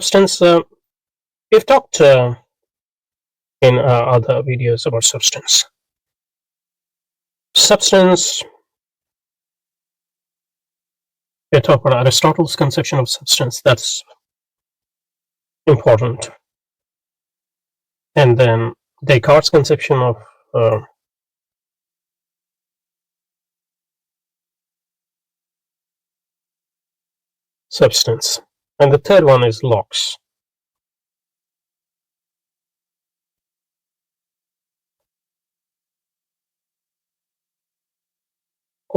Substance, we've talked in other videos about substance. Substance, we talk about Aristotle's conception of substance. That's important. And then Descartes' conception of substance. And the third one is Locke's.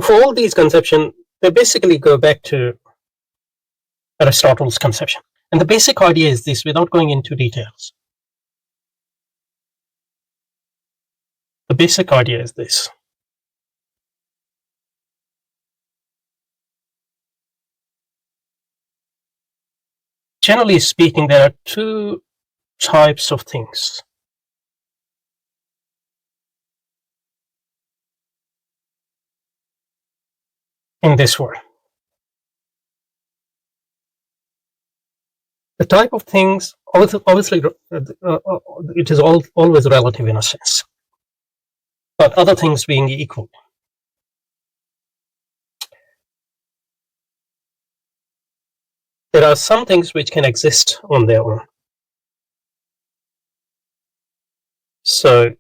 For all these conceptions, they basically go back to Aristotle's conception. And the basic idea is this, without going into details. The basic idea is this. Generally speaking, there are two types of things. In this world. The type of things, obviously, it is always relative in a sense, but other things being equal. There are some things which can exist on their own. So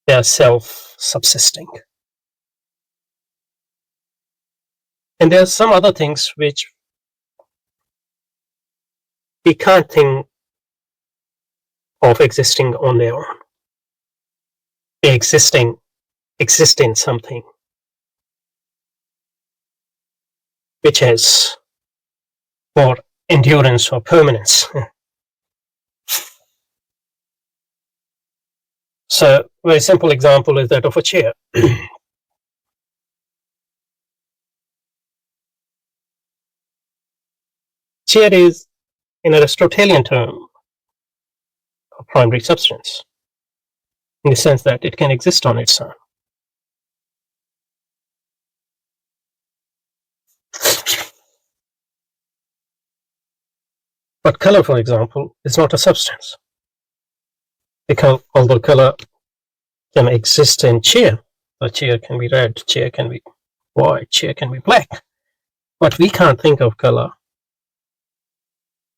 they are self-subsisting. And there are some other things which we can't think of existing on their own. They exist in something which has more endurance or permanence. So, a very simple example is that of a chair. Chair is, in Aristotelian term, a primary substance, in the sense that it can exist on its own. But color, for example, is not a substance. Because although color can exist in chair, the chair can be red, chair can be white, chair can be black, but we can't think of color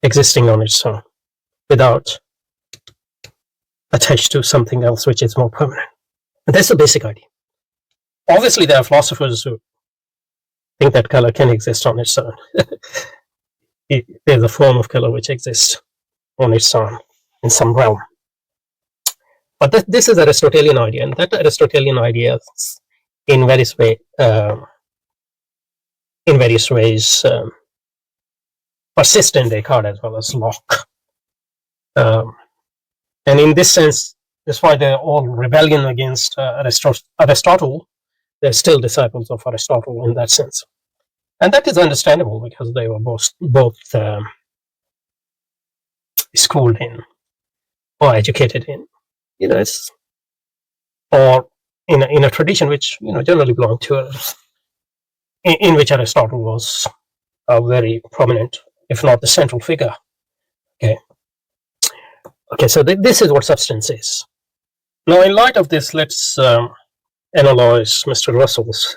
existing on its own without attached to something else which is more permanent. And that's the basic idea. Obviously, there are philosophers who think that color can exist on its own. There's a form of color which exists on its own in some realm. But this is Aristotelian idea, and that Aristotelian idea in various ways persist in Descartes as well as Locke. And in this sense, despite their all rebellion against Aristotle, they're still disciples of Aristotle in that sense. And that is understandable because they were both schooled in or educated in, or in a tradition which generally belonged to in which Aristotle was a very prominent, if not the central figure. Okay, so this is what substance is. Now, in light of this, let's analyze Mr. Russell's